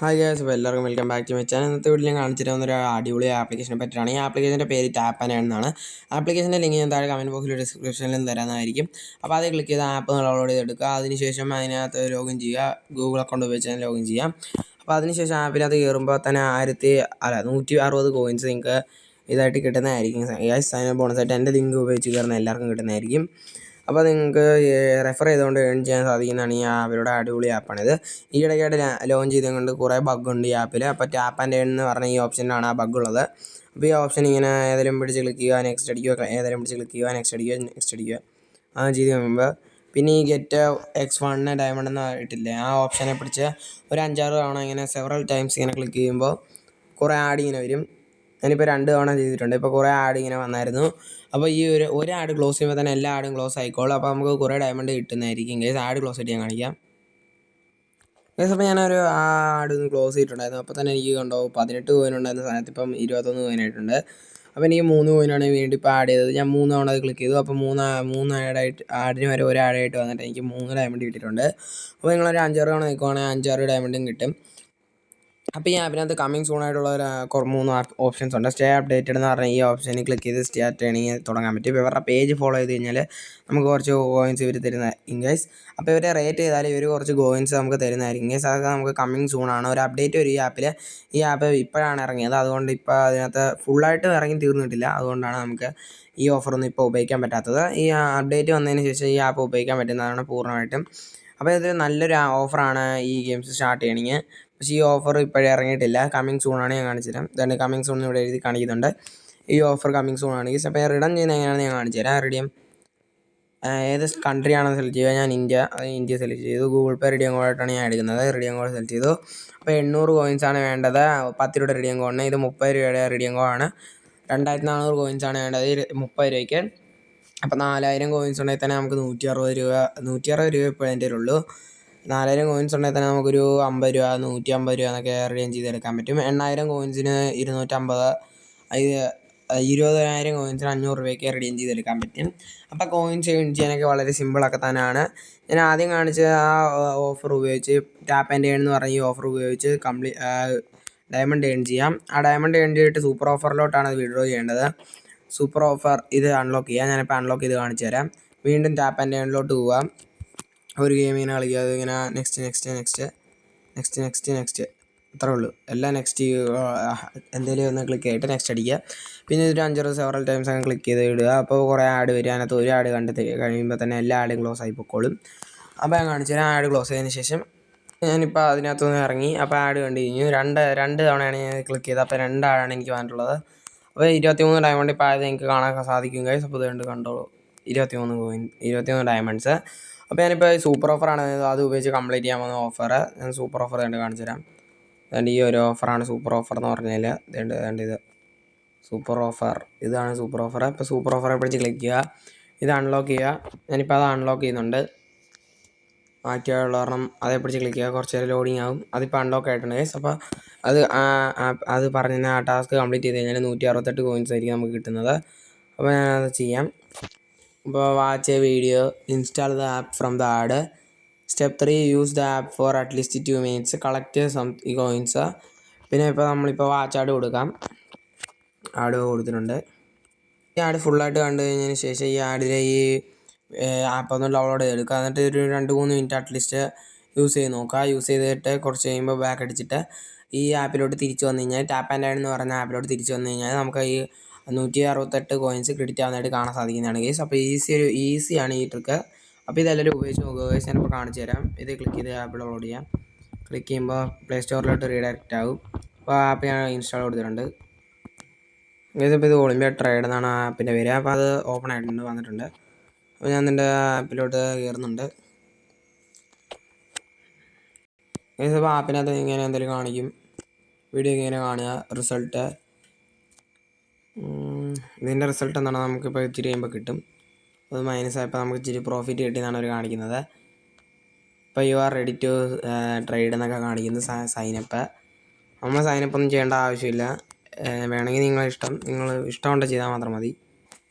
Hi guys, അപ്പോൾ എല്ലാവർക്കും welcome back to my channel. ഇന്നത്തെ വീട്ടിൽ ഞാൻ കാണിച്ചു തരുന്ന ഒരു അടിപൊളി ആപ്ലിക്കേഷനെ പറ്റിയാണ്. ഈ ആപ്ലിക്കേഷൻ്റെ പേര് ടാപ്പ് ആൻഡ് ഏൺ എന്നാണ്. ആപ്ലിക്കേഷൻ്റെ ലിങ്ക് ഞാൻ താഴെ കമൻറ്റ് ബോക്സിൽ ഡിസ്ക്രിപ്ഷനിലും തരാനായിരിക്കും. അപ്പോൾ അത് ക്ലിക്ക് ചെയ്ത് ആപ്പ് ഡൗൺലോഡ് ചെയ്തെടുക്കുക. അതിനുശേഷം അതിനകത്ത് ലോഗിൻ ചെയ്യുക. ഗൂഗിൾ അക്കൗണ്ട് ഉപയോഗിച്ച് ലോഗിൻ ചെയ്യാം. അപ്പോൾ അതിനുശേഷം ആപ്പിനകത്ത് കയറുമ്പോൾ തന്നെ 160 കോയിൻസ് നിങ്ങൾക്ക് ഇതായിട്ട് കിട്ടുന്നതായിരിക്കും. ഗൈസ്, അതിന് ബോണസായിട്ട് എൻ്റെ ലിങ്ക് ഉപയോഗിച്ച് കയറുന്ന എല്ലാവർക്കും കിട്ടുന്നതായിരിക്കും. അപ്പോൾ നിങ്ങൾക്ക് റെഫർ ചെയ്തുകൊണ്ട് ഏൺ ചെയ്യാൻ സാധിക്കുന്നതാണ് ഈ അവരുടെ അടിപൊളി ആപ്പാണിത്. ഈ ഇടയ്ക്കായിട്ട് ലോഞ്ച് ചെയ്തുകൊണ്ട് കുറേ ബഗ്ഗുണ്ട് ഈ ആപ്പിൽ. അപ്പോൾ ടാപ്പ് ആൻഡ് ഏൺ എന്ന് പറഞ്ഞ ഈ ഓപ്ഷനിലാണ് ആ ബഗ്ഗുള്ളത്. അപ്പോൾ ഈ ഓപ്ഷൻ ഇങ്ങനെ ഏതെങ്കിലും പിടിച്ച് ക്ലിക്ക് ചെയ്യുക, നെക്സ്റ്റ് അടിക്കുക, ഏതെങ്കിലും പിടിച്ച് ക്ലിക്ക് ചെയ്യുക, നെക്സ്റ്റ് അടിക്കുക അങ്ങനെ ചെയ്ത് കഴിയുമ്പോൾ പിന്നെ ഈ ഗെറ്റ് X1 ഡയമണ്ട് എന്ന് ഇട്ടില്ലേ, ആ ഓപ്ഷനെ പിടിച്ച് ഒരു 5-6 തവണ ഇങ്ങനെ സെവറൽ ടൈംസ് ഇങ്ങനെ ക്ലിക്ക് ചെയ്യുമ്പോൾ കുറേ ആഡ് ഇങ്ങനെ വരും. ഞാനിപ്പോൾ 2 തവണ ചെയ്തിട്ടുണ്ട്. ഇപ്പോൾ കുറേ ആഡ് ഇങ്ങനെ വന്നായിരുന്നു. അപ്പോൾ ഈ ഒരു ആഡ് ക്ലോസ് ചെയ്യുമ്പോൾ തന്നെ എല്ലാ ആഡും ക്ലോസ് ആയിക്കോളും. അപ്പോൾ നമുക്ക് കുറേ ഡയമണ്ട് കിട്ടുന്നതായിരിക്കും. ഗൈസ്, ആഡ് ക്ലോസ് ആയിട്ട് ഞാൻ കാണിക്കാം. ഗൈസ്, അപ്പോൾ ഞാനൊരു ആഡ് ഒന്ന് ക്ലോസ് ചെയ്തിട്ടുണ്ടായിരുന്നു. അപ്പോൾ തന്നെ എനിക്ക് കണ്ടോ 18 കോയിൻ ഉണ്ടായിരുന്ന സാധനത്തിൽ ഇപ്പം 21 കോയിൻ ആയിട്ടുണ്ട്. അപ്പോൾ എനിക്ക് 3 കോയിനാണ് വീണ്ടും ഇപ്പോൾ ആഡ് ചെയ്തത്. ഞാൻ 3 തവണ അത് ക്ലിക്ക് ചെയ്തു. അപ്പോൾ 3 ആഡിന് വരെ ഒരു ആഡായിട്ട് വന്നിട്ട് എനിക്ക് 3 ഡയമണ്ട് കിട്ടിയിട്ടുണ്ട്. അപ്പോൾ നിങ്ങളൊരു 5-6 തവണ നിൽക്കുവാണെങ്കിൽ 5-6 ഡയമണ്ടും കിട്ടും. അപ്പോൾ ഈ ആപ്പിനകത്ത് കമ്മിങ് സൂൺ ആയിട്ടുള്ള 3 ഓപ്ഷൻസ് ഉണ്ട്. സ്റ്റേ അപ്ഡേറ്റഡ് എന്ന് പറഞ്ഞാൽ ഈ ഓപ്ഷനിൽ ക്ലിക്ക് ചെയ്ത് സ്റ്റാർട്ട് ഏണിങ് തുടങ്ങാൻ പറ്റും. ഇവരുടെ പേജ് ഫോളോ ചെയ്ത് കഴിഞ്ഞാൽ നമുക്ക് കുറച്ച് കോയിൻസ് ഇവർ തരുന്നതായിരിക്കും ഗൈസ്. അപ്പോൾ ഇവരെ റേറ്റ് ചെയ്താൽ ഇവർ കുറച്ച് കോയിൻസ് നമുക്ക് തരുന്നതായിരിക്കും ഗൈസ്. അതൊക്കെ നമുക്ക് കമ്മിങ് സൂൺ ആണ്. ഒരു അപ്ഡേറ്റ് വരും ഈ ആപ്പിൽ. ഈ ആപ്പ് ഇപ്പോഴാണ് ഇറങ്ങിയത്. അതുകൊണ്ട് ഇപ്പോൾ അതിനകത്ത് ഫുള്ളായിട്ട് ഇറങ്ങി തീർന്നിട്ടില്ല. അതുകൊണ്ടാണ് നമുക്ക് ഈ ഓഫറൊന്നും ഇപ്പോൾ ഉപയോഗിക്കാൻ പറ്റാത്തത്. ഈ അപ്ഡേറ്റ് വന്നതിന് ശേഷം ഈ ആപ്പ് ഉപയോഗിക്കാൻ പറ്റുന്നതാണ് പൂർണ്ണമായിട്ടും. അപ്പോൾ ഇത് നല്ലൊരു ഓഫറാണ് ഈ ഗെയിംസ് സ്റ്റാർട്ട് ചെയ്യണമെങ്കിൽ. പക്ഷേ ഈ ഓഫർ ഇപ്പോഴേ ഇറങ്ങിയിട്ടില്ല. കമ്മിങ് സൂൺ ആണ്. ഞാൻ കാണിച്ചു തരാം. ഇതാണ് കമ്മിങ് സൂൺ ഇവിടെ എഴുതി കാണിക്കുന്നുണ്ട്. ഈ ഓഫർ കമ്മിങ് സൂൺ ആണ്. അപ്പോൾ റിഡം ചെയ്യുന്നത് എങ്ങനെയാണെന്ന് ഞാൻ കാണിച്ചു തരാം. റിഡീം ഏത് കൺട്രി ആണെന്ന് സെലക്ട് ചെയ്യുക. ഞാൻ ഇന്ത്യ സെലക്ട് ചെയ്തു. ഗൂഗിൾ പേ റിഡീം കോഡായിട്ടാണ് ഞാൻ എടുക്കുന്നത്. റിഡീം കോഡ് സെലക്ട് ചെയ്തു. അപ്പോൾ 800 കോയിൻസാണ് വേണ്ടത്. 10 രൂപയുടെ റിഡീം കോഡിന്. ഇത് 30 രൂപയുടെ റിഡീം കോഡാണ്. 2400 കോയിൻസാണ് വേണ്ടത് 30 രൂപയ്ക്ക്. അപ്പോൾ 4000 കോയിൻസ് ഉണ്ടെങ്കിൽ തന്നെ നമുക്ക് 160 രൂപ ഇപ്പോൾ എൻ്റെ ഉള്ളൂ. 4000 കോയിൻസ് ഉണ്ടെങ്കിൽ തന്നെ നമുക്കൊരു 50 രൂപ 150 രൂപ എന്നൊക്കെ റിഡീം ചെയ്തെടുക്കാൻ പറ്റും. 8000 കോയിൻസിന് 250, 20,000 കോയിൻസിന് 500 രൂപയ്ക്ക് റിഡീം ചെയ്തെടുക്കാൻ പറ്റും. അപ്പോൾ കോയിൻസ് ഏൺ ചെയ്യാനൊക്കെ വളരെ സിമ്പിളൊക്കെ തന്നെയാണ്. ഞാൻ ആദ്യം കാണിച്ച ആ ഓഫർ ഉപയോഗിച്ച് ടാപ്പ് ആൻഡ് ഏൺ എന്ന് പറഞ്ഞ ഈ ഓഫർ ഉപയോഗിച്ച് ഡയമണ്ട് ഏൺ ചെയ്യാം. ആ ഡയമണ്ട് ഏൺ ചെയ്തിട്ട് സൂപ്പർ ഓഫറിലോട്ടാണ് അത് വിഡ്രോ ചെയ്യേണ്ടത്. സൂപ്പർ ഓഫർ ഇത് അൺലോക്ക് ചെയ്യാം. ഞാനിപ്പോൾ അൺലോക്ക് ചെയ്ത് കാണിച്ചു തരാം. വീണ്ടും ടാപ്പ് ആൻഡ് ഏണിലോട്ട് പോവാം. ഒരു ഗെയിം ഇങ്ങനെ കളിക്കുക. അതിങ്ങനെ നെക്സ്റ്റ് അത്രേ ഉള്ളൂ. എല്ലാം നെക്സ്റ്റ് എന്തെങ്കിലും ഒന്ന് ക്ലിക്ക് ചെയ്തിട്ട് നെക്സ്റ്റ് അടിക്കുക. പിന്നെ ഒരു 5 സെവറൽ ടൈംസ് അങ്ങ് ക്ലിക്ക് ചെയ്ത് ഇടുക. അപ്പോൾ കുറേ ആഡ് വരും. അതിനകത്ത് ഒരു ആഡ് കഴിയുമ്പോൾ തന്നെ എല്ലാ ആഡും ക്ലോസ് ആയി പൊക്കോളും. അപ്പോൾ ഞാൻ കാണിച്ചു തരാം. ആഡ് ക്ലോസ് ചെയ്തതിന് ശേഷം ഞാനിപ്പോൾ അതിനകത്തുനിന്ന് ഇറങ്ങി. അപ്പോൾ ആഡ് കണ്ടു കഴിഞ്ഞു. രണ്ട് തവണയാണ് ഞാൻ ക്ലിക്ക് ചെയ്തത്. അപ്പോൾ 2 ആഡാണ് എനിക്ക് വന്നിട്ടുള്ളത്. അപ്പോൾ 23 ഡയമണ്ട് ഇപ്പോൾ ആയത് എനിക്ക് കാണാൻ സാധിക്കും ഗൈസ്. അപ്പോൾ ഇത് കണ്ടോളൂ, 23 ഡയമണ്ട്സ്. അപ്പോൾ ഞാനിപ്പോൾ സൂപ്പർ ഓഫറാണ് അത് ഉപയോഗിച്ച് കംപ്ലീറ്റ് ചെയ്യാൻ പോകുന്ന ഓഫർ. ഞാൻ സൂപ്പർ ഓഫർ കാണിച്ചു തരാം. അതുകൊണ്ട് ഈ ഒരു ഓഫറാണ് സൂപ്പർ ഓഫർ എന്ന് പറഞ്ഞാൽ. ഇത് സൂപ്പർ ഓഫർ, ഇതാണ് സൂപ്പർ ഓഫർ. ഇപ്പോൾ സൂപ്പർ ഓഫറെ പിടിച്ച് ക്ലിക്ക് ചെയ്യുക. ഇത് അൺലോക്ക് ചെയ്യുക. ഞാനിപ്പോൾ അത് അൺലോക്ക് ചെയ്യുന്നുണ്ട്. മാറ്റിയുള്ള കാരണം അതേ പിടിച്ച് ക്ലിക്ക് ചെയ്യുക. കുറച്ച് നേരം ലോഡിങ് ആകും. അതിപ്പോൾ അൺലോക്ക് ആയിട്ടുണ്ട് ഗൈസ്. അപ്പോൾ അത് പറഞ്ഞ ആ ടാസ്ക് കംപ്ലീറ്റ് ചെയ്ത് കഴിഞ്ഞാൽ 168 കോയിൻസ് ആയിരിക്കും നമുക്ക് കിട്ടുന്നത്. അപ്പോൾ ഞാനത് ചെയ്യാം. ഇപ്പോൾ watch a video, install the app from the ad. Step 3 use the app for at least 2 minutes, collect some coins. പിന്നെ ഇപ്പോൾ നമ്മളിപ്പോൾ വാച്ച് ആഡ് കൊടുക്കാം. ആഡ് കൊടുത്തിട്ടുണ്ട്. ഈ ആഡ് ഫുള്ളായിട്ട് കണ്ടു കഴിഞ്ഞതിന് ശേഷം ഈ ആഡിലെ ഈ ആപ്പ് ഒന്ന് ഡൗൺലോഡ് ചെയ്തെടുക്കുക. എന്നിട്ട് ഒരു 2-3 മിനിറ്റ് അറ്റ്ലീസ്റ്റ് യൂസ് ചെയ്ത് നോക്കുക. യൂസ് ചെയ്തിട്ട് കുറച്ച് കഴിയുമ്പോൾ ബാക്ക് അടിച്ചിട്ട് ഈ ആപ്പിലോട്ട് തിരിച്ച് വന്നു കഴിഞ്ഞാൽ, ടാപ്പ് ആൻഡ് ഏൺ എന്ന് പറയുന്ന ആപ്പിലോട്ട് തിരിച്ച് വന്നു കഴിഞ്ഞാൽ നമുക്ക് ഈ 168 കോയിൻസ് ക്രെഡിറ്റ് ആവുന്നതായിട്ട് കാണാൻ സാധിക്കുന്നതാണ് ഗൈസ്. അപ്പോൾ ഈസിയാണ് ഈ ട്രിക്ക്. അപ്പോൾ ഇതെല്ലാവരും ഉപയോഗിച്ച് നോക്കുക ഗൈസ്. ഞാനിപ്പോൾ കാണിച്ചു തരാം. ഇത് ക്ലിക്ക് ചെയ്ത് ആപ്പ് ഡൗൺലോഡ് ചെയ്യാം. ക്ലിക്ക് ചെയ്യുമ്പോൾ പ്ലേ സ്റ്റോറിലോട്ട് റീഡയറക്റ്റ് ആകും. അപ്പോൾ ആപ്പ് ഞാൻ ഇൻസ്റ്റാൾ കൊടുത്തിട്ടുണ്ട് ഗൈസ്. ഇപ്പോൾ ഇത് ഒളിമ്പിയ ട്രേഡ് എന്നാണ് ആപ്പിൻ്റെ പേര്. അപ്പോൾ അത് ഓപ്പൺ ആയിട്ടുണ്ട്, വന്നിട്ടുണ്ട്. അപ്പോൾ ഞാൻ എൻ്റെ ആപ്പിലോട്ട് കയറുന്നുണ്ട് ഗൈസ്. അപ്പോൾ ആപ്പിനകത്ത് ഇങ്ങനെ എന്തെങ്കിലും കാണിക്കും. വീഡിയോ ഇങ്ങനെ കാണുക. റിസൾട്ട്, ഇതിൻ്റെ റിസൾട്ട് എന്താണ് നമുക്കിപ്പോൾ ഇച്ചിരി കഴിയുമ്പോൾ കിട്ടും. അത് മൈനസ് ആയപ്പോൾ നമുക്ക് ഇച്ചിരി പ്രോഫിറ്റ് കിട്ടിയെന്നാണ് അവർ കാണിക്കുന്നത്. ഇപ്പോൾ you are ready to trade എന്നൊക്കെ കാണിക്കുന്നത്. സൈനപ്പ്. നമ്മൾ സൈനപ്പ് ഒന്നും ചെയ്യേണ്ട ആവശ്യമില്ല. വേണമെങ്കിൽ നിങ്ങൾ ഇഷ്ടമുണ്ട് ചെയ്താൽ മാത്രം മതി.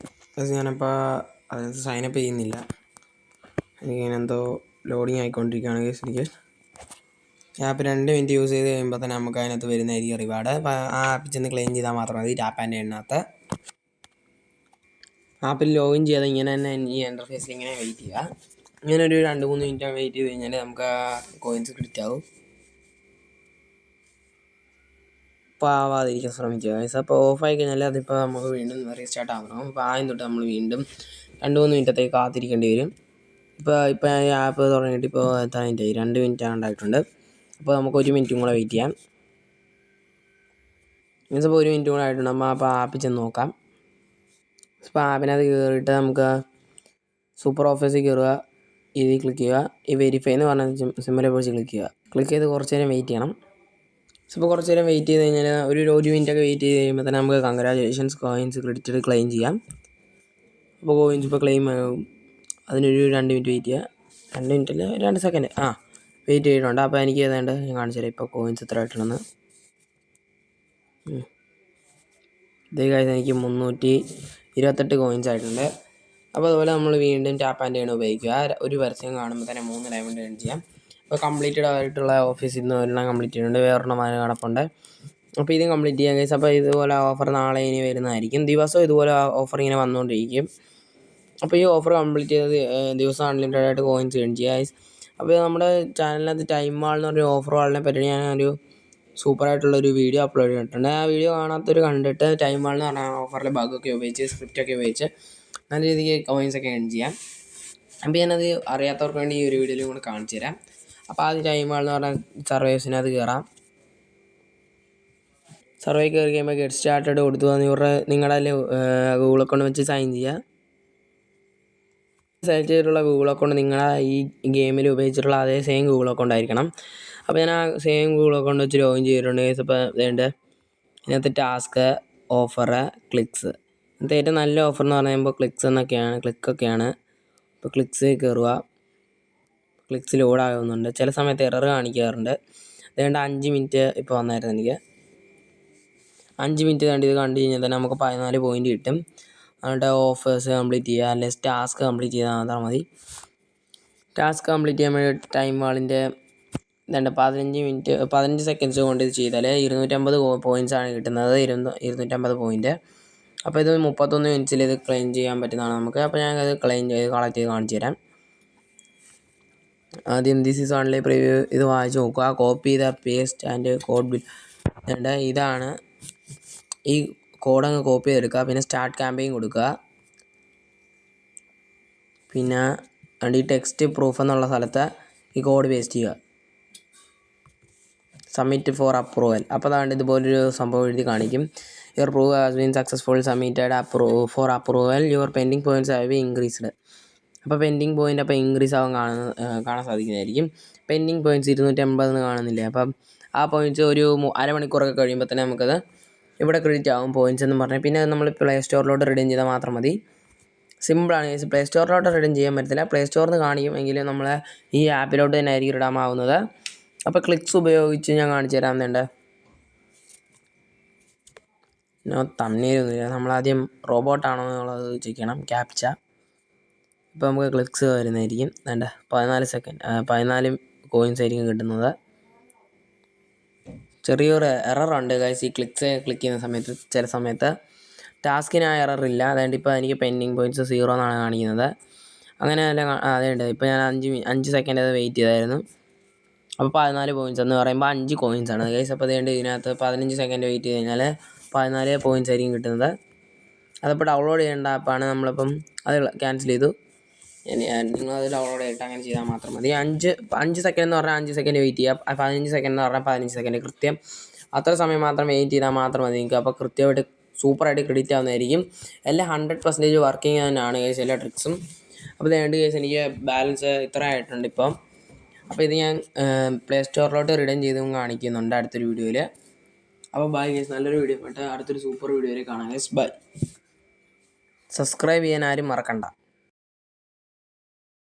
ഞാനിപ്പോൾ അതിനകത്ത് സൈനപ്പ് ചെയ്യുന്നില്ല. എനിക്കിങ്ങനെ എന്തോ ലോഡിങ് ആയിക്കൊണ്ടിരിക്കുകയാണ് ഗൈസ്. ആപ്പ് 2 മിനിറ്റ് യൂസ് ചെയ്ത് കഴിയുമ്പോൾ തന്നെ നമുക്ക് അതിനകത്ത് വരുന്നതായിരിക്കും റിവാർഡ്. അപ്പോൾ ആ ആപ്പിൽ ചെന്ന് ക്ലെയിം ചെയ്താൽ മാത്രം മതി. ടാപ്പ് ആൻഡ് എണ്ണകത്ത് ആപ്പിൽ ലോഗിൻ ചെയ്താൽ ഇങ്ങനെ തന്നെ ഈ ഇൻ്റർഫേസിൽ ഇങ്ങനെ വെയിറ്റ് ചെയ്യുക. ഇങ്ങനെ ഒരു 2-3 മിനിറ്റ് വെയിറ്റ് ചെയ്ത് കഴിഞ്ഞാൽ നമുക്ക് ആ കോയിൻസ് ക്രെഡിറ്റ് ആവും. അപ്പോൾ ആവാതിരിക്കാൻ ശ്രമിക്കുക. അപ്പോൾ ഓഫായി കഴിഞ്ഞാൽ അതിപ്പോൾ നമുക്ക് വീണ്ടും റീസ്റ്റാർട്ട് ആവണം. അപ്പോൾ ആദ്യം തൊട്ട് നമ്മൾ വീണ്ടും 2-3 മിനിറ്റത്തേക്ക് കാത്തിരിക്കേണ്ടി വരും. ഇപ്പോൾ ഈ ആപ്പ് തുടങ്ങിയിട്ട് ഇപ്പോൾ എത്ര മിനിറ്റായി? 2 മിനിറ്റ് ഉണ്ടായിട്ടുണ്ട്. അപ്പോൾ നമുക്ക് 1 മിനിറ്റും കൂടെ വെയിറ്റ് ചെയ്യാം. മീൻസ് ഇപ്പോൾ 1 മിനിറ്റ് കൂടെ ആയിട്ടുണ്ട്. നമ്മൾ അപ്പോൾ ആപ്പിൽ ചെന്ന് നോക്കാം. അപ്പോൾ ആപ്പിനകത്ത് കയറിയിട്ട് നമുക്ക് സൂപ്പർ ഓഫേഴ്സിൽ കയറുക, ഇതിൽ ക്ലിക്ക് ചെയ്യുക. ഈ വെരിഫൈ എന്ന് പറഞ്ഞ സിമ്പിളെ കുറിച്ച് ക്ലിക്ക് ചെയ്യുക. ക്ലിക്ക് ചെയ്ത് കുറച്ച് നേരം വെയിറ്റ് ചെയ്യണം. ഇപ്പോൾ കുറച്ച് നേരം വെയിറ്റ് ചെയ്ത് കഴിഞ്ഞാൽ ഒരു മിനിറ്റൊക്കെ വെയിറ്റ് ചെയ്ത് കഴിയുമ്പോൾ തന്നെ നമുക്ക് കൺഗ്രാജുലേഷൻസ് കോയിൻസ് ക്രെഡിറ്റഡ് ക്ലെയിം ചെയ്യാം. അപ്പോൾ കോയിൻസ് ഇപ്പോൾ ക്ലെയിം ആകും. അതിനൊരു 2 മിനിറ്റ് വെയിറ്റ് ചെയ്യുക. 2 മിനിറ്റിൽ 2 സെക്കൻഡ് വെയിറ്റ് ചെയ്തിട്ടുണ്ട്. അപ്പോൾ എനിക്ക് ഏതാണ്ട് ഞാൻ കാണിച്ചു തരാം ഇപ്പോൾ കോയിൻസ് എത്ര ആയിട്ടുണ്ടെന്ന്. ഇതേ കാര്യം എനിക്ക് 328 കോയിൻസ് ആയിട്ടുണ്ട്. അപ്പോൾ അതുപോലെ നമ്മൾ വീണ്ടും ടാപ്പ് ആൻഡ് ആണ് ഉപയോഗിക്കുക. ഒരു പരസ്യം കാണുമ്പോൾ തന്നെ 3 ഡയമണ്ട് ഏൺ ചെയ്യാം. അപ്പോൾ കംപ്ലീറ്റഡ് ആയിട്ടുള്ള ഓഫീസിൽ നിന്ന് ഒരെണ്ണം കംപ്ലീറ്റ് ചെയ്യുന്നുണ്ട്, വേറൊരെണ്ണം കിടപ്പുണ്ട്. അപ്പോൾ ഇതും കംപ്ലീറ്റ് ചെയ്യാൻ കഴിയും. അപ്പോൾ ഇതുപോലെ ഓഫർ നാളെ ഇനി വരുന്നതായിരിക്കും. ദിവസവും ഇതുപോലെ ഓഫർ ഇങ്ങനെ വന്നുകൊണ്ടിരിക്കും. അപ്പോൾ ഈ ഓഫർ കംപ്ലീറ്റ് ചെയ്ത് ദിവസം അൺലിമിറ്റഡ് ആയിട്ട് കോയിൻസ് ഏൺ ചെയ്യുക. അപ്പോൾ നമ്മുടെ ചാനലിനകത്ത് ടൈം വാൾ എന്ന് പറഞ്ഞ ഓഫർ വാളിനെ പറ്റി ഞാനൊരു സൂപ്പറായിട്ടുള്ളൊരു വീഡിയോ അപ്ലോഡ് ചെയ്തിട്ടുണ്ട്. ആ വീഡിയോ കാണാത്തൊരു കണ്ടിട്ട് ടൈം വാൾ എന്ന് പറഞ്ഞ ഓഫറിലെ ബഗ്ഗൊക്കെ ഉപയോഗിച്ച് സ്ക്രിപ്റ്റൊക്കെ ഉപയോഗിച്ച് നല്ല രീതിക്ക് കോയിൻസൊക്കെ ഏൺ ചെയ്യാം. അപ്പോൾ ഞാനത് അറിയാത്തവർക്ക് വേണ്ടി ഈ ഒരു വീഡിയോയിലും കൂടെ കാണിച്ചു തരാം. അപ്പോൾ ആദ്യം ടൈം വാൾ എന്ന് പറഞ്ഞ സർവേസിനകത്ത് കയറാം. സർവേ കയറി കഴിയുമ്പോൾ ഗെറ്റ് സ്റ്റാർട്ടഡ് കൊടുത്തു നിങ്ങളുടെ ഗൂഗിൾ അക്കൗണ്ട് വെച്ച് സൈൻ ചെയ്യുക. സെലക്ട് ചെയ്തിട്ടുള്ള ഗൂഗിൾ അക്കൗണ്ട് നിങ്ങളുടെ ഈ ഗെയിമിൽ ഉപയോഗിച്ചിട്ടുള്ള അതേ സെയിം ഗൂഗിൾ അക്കൗണ്ട് ആയിരിക്കണം. അപ്പോൾ ഞാൻ ആ സെയിം ഗൂഗിൾ അക്കൗണ്ട് വെച്ച് ലോഗിൻ ചെയ്തിട്ടുണ്ട്. ഇപ്പോൾ വേണ്ട ഇതിനകത്ത് ടാസ്ക്, ഓഫർ, ക്ലിക്സ്. ഇതിനകത്ത് ഏറ്റവും നല്ല ഓഫർ എന്ന് പറയുമ്പോൾ ക്ലിക്കൊക്കെയാണ്. ഇപ്പോൾ ക്ലിക്സ് കയറുക. ക്ലിക്സ് ലോഡ് ആകുന്നുണ്ട്. ചില സമയത്ത് എറർ കാണിക്കാറുണ്ട്. അതുകൊണ്ട് 5 മിനിറ്റ് ഇപ്പോൾ വന്നായിരുന്നു എനിക്ക്. 5 മിനിറ്റ് ഇത് കണ്ടു കഴിഞ്ഞാൽ തന്നെ നമുക്ക് 14 പോയിൻ്റ് കിട്ടും. എന്നിട്ട് ഓഫേഴ്സ് കംപ്ലീറ്റ് ചെയ്യുക, അല്ലെങ്കിൽ ടാസ്ക് കംപ്ലീറ്റ് ചെയ്താൽ മാത്രം മതി. ടാസ്ക് കംപ്ലീറ്റ് ചെയ്യാൻ വേണ്ടി ടൈം വാളിൻ്റെ 15 സെക്കൻഡ്സ് കൊണ്ട് ഇത് ചെയ്താൽ 250 പോയിൻറ്റ്സാണ് കിട്ടുന്നത്. 250 പോയിൻറ്റ്. അപ്പോൾ ഇത് 31 മിനിറ്റ്സിൽ ഇത് ക്ലെയിം ചെയ്യാൻ പറ്റുന്നതാണ് നമുക്ക്. അപ്പോൾ ഞാൻ അത് കളക്ട് ചെയ്ത് കാണിച്ചു തരാം. ആദ്യം ദിസ് ഈസ് ഓൺലി പ്രിവ്യൂ ഇത് വായിച്ച് നോക്കുക. Copy the paste and code bill. ഇതാണ് ഈ കോഡ് അങ്ങ് കോപ്പി ചെയ്തെടുക്കുക. പിന്നെ സ്റ്റാർട്ട് ക്യാമ്പയിൻ കൊടുക്കുക. പിന്നെ ഈ ടെക്സ്റ്റ് പ്രൂഫ് എന്നുള്ള സ്ഥലത്ത് ഈ കോഡ് പേസ്റ്റ് ചെയ്യുക. Submit four approval. അപ്പോൾ അതാണ്ട് ഇതുപോലൊരു സംഭവം എഴുതി കാണിക്കും. Your prove has been successful submitted four approval. Your pending points have been increased. അപ്പോൾ പെൻഡിങ് പോയിൻ്റ് അപ്പോൾ ഇൻക്രീസ് ആവാൻ കാണാൻ സാധിക്കുന്നതായിരിക്കും. പെൻഡിങ് പോയിൻറ്റ്സ് 280 കാണുന്നില്ലേ. അപ്പം ആ പോയിൻറ്റ്സ് ഒരു അരമണിക്കൂറൊക്കെ കഴിയുമ്പോൾ തന്നെ നമുക്കത് ഇവിടെ ക്രെഡിറ്റ് ആവും പോയിൻറ്റ്സ് എന്ന് പറഞ്ഞാൽ. പിന്നെ നമ്മൾ പ്ലേ സ്റ്റോറിലോട്ട് റിഡീം ചെയ്താൽ മാത്രം മതി. സിമ്പിളാണ്. പ്ലേ സ്റ്റോറിലോട്ട് റിഡീം ചെയ്യാൻ പറ്റത്തില്ല. പ്ലേ സ്റ്റോറിൽ നിന്ന് കാണിക്കും, എങ്കിലും നമ്മൾ ഈ ആപ്പിലോട്ട് തന്നെ ആയിരിക്കും ഇടാമാവുന്നത്. അപ്പോൾ ക്ലിക്സ് ഉപയോഗിച്ച് ഞാൻ കാണിച്ചു തരാം. തണ്ണീരൊന്നുമില്ല. നമ്മളാദ്യം റോബോട്ടാണോ എന്നുള്ളത് ചെയ്യണം. ക്യാപ്ച. ഇപ്പോൾ നമുക്ക് ക്ലിക്സ് വരുന്നതായിരിക്കും. 14 കോയിൻസ് ആയിരിക്കും കിട്ടുന്നത്. ചെറിയൊരു എററുണ്ട് ഗൈസ് ഈ ക്ലിക്ക് ചെയ്യുന്ന സമയത്ത്. ചില സമയത്ത് ടാസ്കിന് ആ എററില്ല. അതുകൊണ്ട് ഇപ്പോൾ എനിക്ക് പെൻഡിങ് പോയിൻറ്റ്സ് 0 എന്നാണ് കാണിക്കുന്നത്. അങ്ങനെ അല്ല. അതുണ്ട്. ഇപ്പോൾ ഞാൻ 5 സെക്കൻഡ് അത് വെയിറ്റ് ചെയ്തായിരുന്നു. അപ്പോൾ 14 പോയിൻറ്റ്സ് എന്ന് പറയുമ്പോൾ 5 കോയിൻസാണ് ഗൈസ്. അപ്പോൾ അതുകൊണ്ട് ഇതിനകത്ത് 15 സെക്കൻഡ് വെയിറ്റ് ചെയ്ത് കഴിഞ്ഞാൽ 14 പോയിൻറ്റ്സ് ആയിരിക്കും കിട്ടുന്നത്. അതിപ്പോൾ ഡൗൺലോഡ് ചെയ്യേണ്ട ആപ്പാണ്. നമ്മളിപ്പം അത് ക്യാൻസൽ ചെയ്തു. നിങ്ങളത് ഡൗൺലോഡ് ചെയ്തിട്ട് അങ്ങനെ ചെയ്താൽ മാത്രം മതി. 5 സെക്കൻഡ് എന്ന് പറഞ്ഞാൽ 5 സെക്കൻഡ് വെയിറ്റ് ചെയ്യുക. 15 സെക്കൻഡ് എന്ന് പറഞ്ഞാൽ 15 സെക്കൻഡ് കൃത്യം അത്ര സമയം മാത്രം വെയിറ്റ് ചെയ്താൽ മാത്രം മതി നിങ്ങൾക്ക്. അപ്പോൾ കൃത്യമായിട്ട് സൂപ്പറായിട്ട് ക്രെഡിറ്റ് ആവുന്നതായിരിക്കും. എല്ലാം 100% വർക്കിംഗ് തന്നെയാണ് കേസ് എല്ലാ ട്രിക്സും. അപ്പോൾ ഇത് കേസ് എനിക്ക് ബാലൻസ് ഇത്ര ആയിട്ടുണ്ട് ഇപ്പം. അപ്പോൾ ഇത് ഞാൻ പ്ലേ സ്റ്റോറിലോട്ട് റിഡീം ചെയ്തും കാണിക്കുന്നുണ്ട് അടുത്തൊരു വീഡിയോയിൽ. അപ്പോൾ ബൈ കേസ്. നല്ലൊരു വീഡിയോ ആയിട്ട് അടുത്തൊരു സൂപ്പർ വീഡിയോയിൽ കാണാം കേസ്. ബൈ. സബ്സ്ക്രൈബ് ചെയ്യാൻ ആരും മറക്കണ്ട.